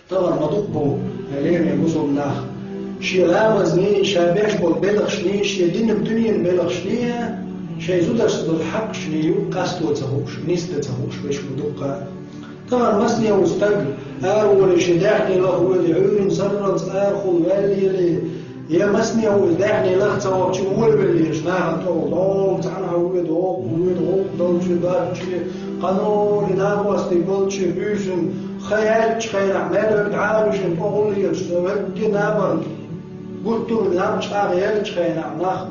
طبعا مضبو لين يبوسوا الناخ شي لامزني شابيش بالبلغ شني شي دين الدنيا البلغ شني شي زودش بالحق شني قاستو تهوش نيست تهوش باش مدقة طبعا مسني وستقل أول شي داحني له والعيون سرت آخذ والي يا مسني وداحني له توابش والي شناها تو تعنا ولد ولد دول شي دار شي قانون نام واستقبل شي بيشن خيال خير عمال عاوش أقول لي شو نامر قلت له نام شغال خير ناخ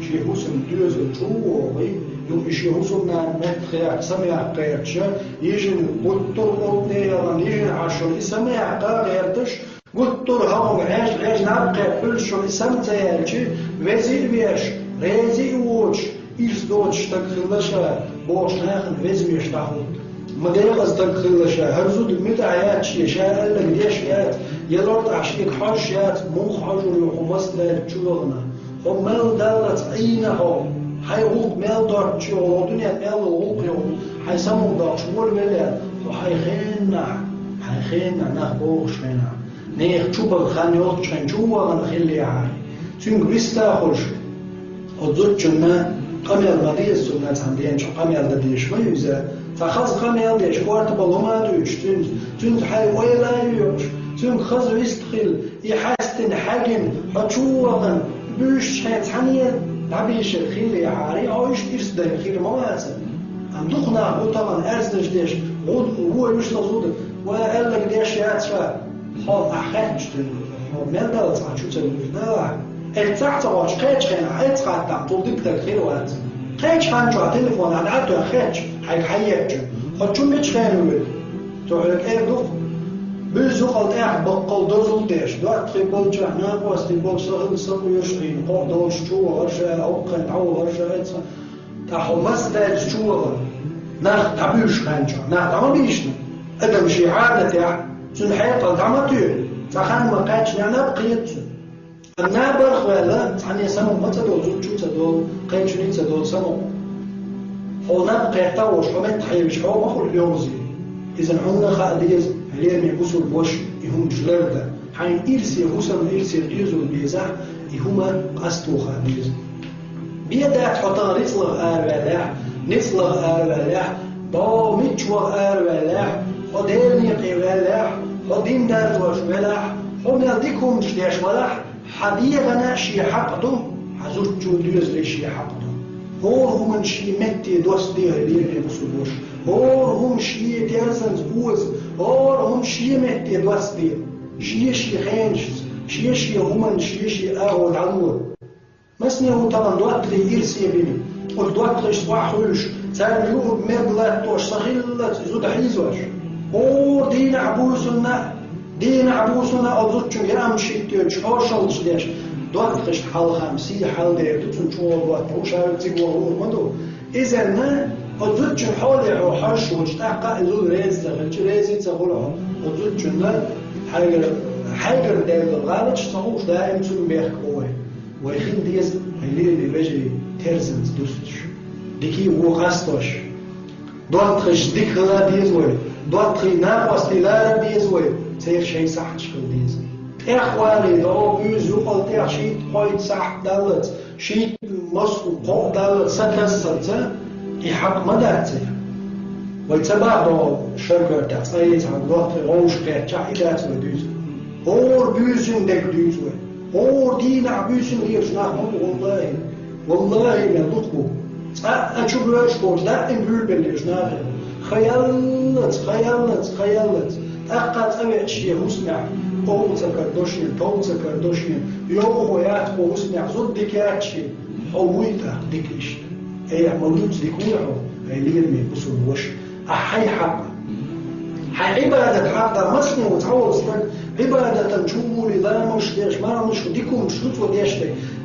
شي حسن دوز الجوعي يوم شي حسن نام خير سمع قيرش يجي قلت له ده يجي عشان سمع قيرتش قلت له هم عاش نبقى كل شو سمعت شي وزير بيش رزي ووش إيش دوتش تكلشة بوش ناخن وزير يشتاخد مدير قصدك خلشة هرزود المتعيات شيء شاء لك ليش يات يلورد عشيك حاشيات مو حاجر يحمس ذلك شلغنا هم مال دالت عينهم حيغوق مال دار شو الدنيا مال غوق يوم حيسمو دار شو الملل وحيخينا نخبوش فينا نيخ شوب الخانيوت شن جوا نخلي عاي سين غريستا خوش خذت جنا قمير مدير سنة عندين شو قمير بدي شوي وزا فخذ قمير ديش قارت بالوما دوش تون حي ويلا يوش تون خذ ويستخل يحستن حاجن حتشوغن بوش حيتحنير عبيش الخيل عاري عايش يفسد الخيل مواسم عندنا هو طبعا أرسنج ديش هو مش لزود وقال لك ديش ياتشا حال أحد من دلت عن شو تقول لا التحت واش قيتش خير حيت قاعد تطلب الخير وات قيتش حنجو تليفون على عدو خيتش حيحيج خدشو مش خير ولد تقول لك ايه دوف بزوق الأح بقول دوزل ديش دوت في بولج هنا بوستي بولج سهل يشقين قول دوش شو ورجع أوقن أو ورجع تحمس ده شو ناخ تعبيش خانجو ناخ تعمل بيشنا أدم شيء عادة يعني سن حياة تعمل فخان ما قاعدش أنا بقيت أنا برخ ولا يعني سمو ما تدور زوج شو تدور قيد شنو تدور سمو هو نبقى يتوش وما تحيش هو ما هو اليوم زي إذا عمنا خالديز عليه يبوسوا الوش يهم جلده حين إرسي حسن إرسي ديزو البيزع يهما قصتو خالديز بيدا حطا نطلق آروالاح باو ميتشوغ آروالاح وديني قيوالاح ودين دار وشولاح هم يديكم جديش ولاح حديغنا شي حقدو حزوجو ديوز لي شي حقدو هور هم شي متي دوست ديه ليه بسوبوش هور هم شي تيرسنز بوز هور هم شي متي دوست ديه شي خينشز شي هم شي اهو العلوه مسني هو طبعا دوات لي إرسي بني والدوات ليش صباحوش تاني يوم مبلغ توش صغيرة زود حيزوش هور دين عبوسنا أضطر يا أمشي تيجي حوشلش ليش دوات ليش حال خمسي حال ده تنشوا دوات وش هالتجوا هو مدو إذا ما أضطر حالي أو حرش وجتاق إلو ريز تقوله أضطر ما حاجر ده الغالط صوش دائم تون بيحكوه ويخين ديز اللي بيجي ترزنز دوستش ديكي هو قاستوش دوات ليش ديك لا ديزوي دوات لي ناقص لا ديزوي تير شيء صح شكل ديز إخواني لو بيزو قلت شيء قايد صح دلت شيء مصر قايد دلت سكسرت يحق مدته ويتبع دو شركة تطيت عن دوت روش كتشاي دات وديز هور بيزن دك ديزوي هور دينا بيزن ليش نحن والله ما دقوا أشوف ليش قلت لا إنبول بالليش نحن خيالت أقعد أبيع شيء مسمع تومت كردوشين يوم ويات مسمع زود ديكاتشي حويته ديكيش أي مولود ديكوعه أي ليرمي بسول وش أحي حق عبادة حق مسني وتعود استن عبادة تشوفوا لذا مش ديش ما مش ديكم مش لطف ديش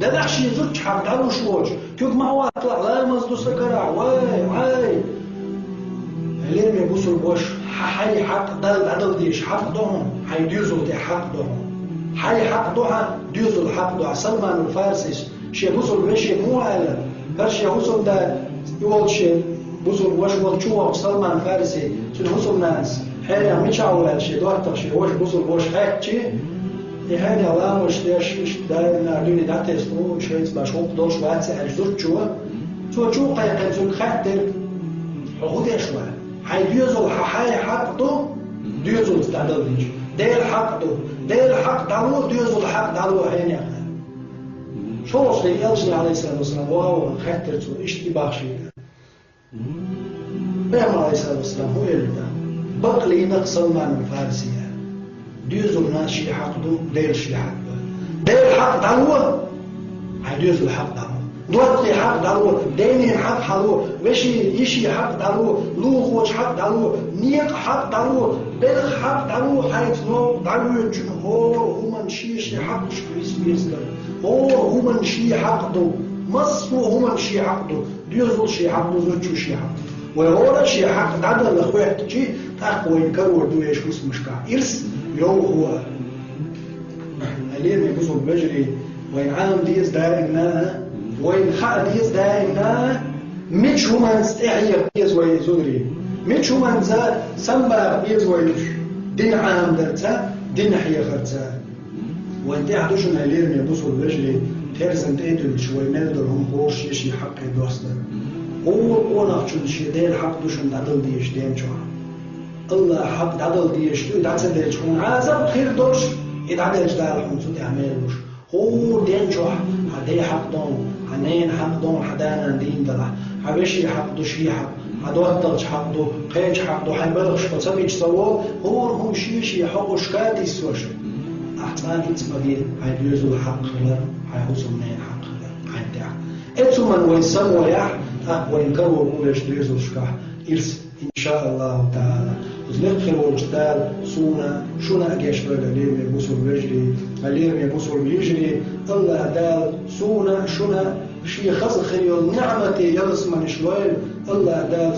ده دعشي زوج حق دعوش وش كيف ما هو أطلع لا مصدو سكرع واي ليرمي بسول وش حي حق دل عدل ديش حق دهم حي ديوزو دي حق دهم حي حق دوها ديوزو الحق دوها سلمان الفارسي شي بوزل وشي مو على برشي وصل ده يقول شي بوزل وش والشوا سلمان الفارسي شنو وصل ناس حين متشاول هالشي دوات تشي وش بوصل وش حكي هاني الله مش داش داير نادوني داتستو شوية باشوق دوش واتس أجدور شو قاعد زوج خاطر حقودي شوية هاي ديوزل حاي حقدو ديوزل تدل ديش دير حقدو دير حق دالو ديوزل حق دالو هاني شو صلي يلزني عليه الصلاة والسلام واو خاطر شو اشتباه شيء بيعمل عليه الصلاة والسلام هو اللي بقلي نقص المعنى الفارسية ديوزل ناس شي حقدو دير شي حقدو دير حق دالو هاي ديوزل حق دالو دوتي حق دالو ديني حق حلو وشي يشي حق دالو لوخوش حق دالو نيق حق دالو بلخ حق دالو حيث نو دالو جمهور هما شي حق شكريس بيزدر هما شي حق دو مصفو هما شي حق دو ديوزل شي حق دو زوجو شي حق وهورا شي حق دادل لخوات جي تاقوى ينكرور دو يشوس مشكا إرس يو هو اليوم يبوزو بجري وين عالم ديز دائما وين خاء ديز دائما مش هما استحيا بيز ويزوري مش هما نزا سمبا بيز ويش دين عام درتا دين حيا خرتا وين تحدوشن اليوم يبوزو بجري ترزن تيتل شوي نادر هم قوش يشي حق دوستا هو نفسه شيء دين حق دوشن دادل ديش دين شوها الله حق دادل ديش دادل ديش هون عازم خير دوش يدعدل جدال حمسو تعملوش هو دين شوها هدي حق دون هنين حق دون حدانا دين دلع هبشي حق دو شي حق هدوتغش حق دو قيج حق دو حيبلغش فسميج سوال هو هم شي حق وشكاتي السوش أحسان يتسمدين هيدوزو الحق خلا هيحوزو منين حق خلا هيدع اتسو من ويسمو يح وين كروا قولش دوزو شكاح إرس إن شاء الله تعالى وزنقخر والجدال سونا شونا أجيش بلد اليوم يبوسوا الرجلي اليوم يبوسوا اليجري الله دال سونا شونا شي خزل خيول نعمتي يلس من شويل الله دال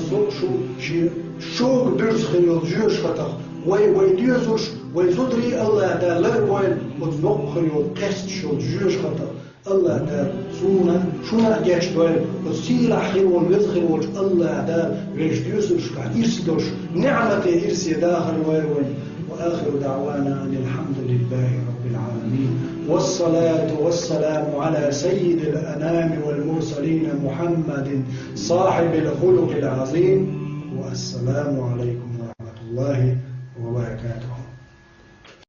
شو درس خيول جوش خطخ وي ديوزوش وي زدري الله دال لربويل وزنق خيول قست شو جوش خطخ الله دال سونا شونا أجيش بلد وسيلا خيول ويزخيول الله دال ريش ديوزوش كعيرسدوش نعمتي إرسي داخل وين وآخر دعوانا أن الحمد لله رب العالمين والصلاة والسلام على سيد الأنام والمرسلين محمد صاحب الخلق العظيم والسلام عليكم ورحمة الله وبركاته.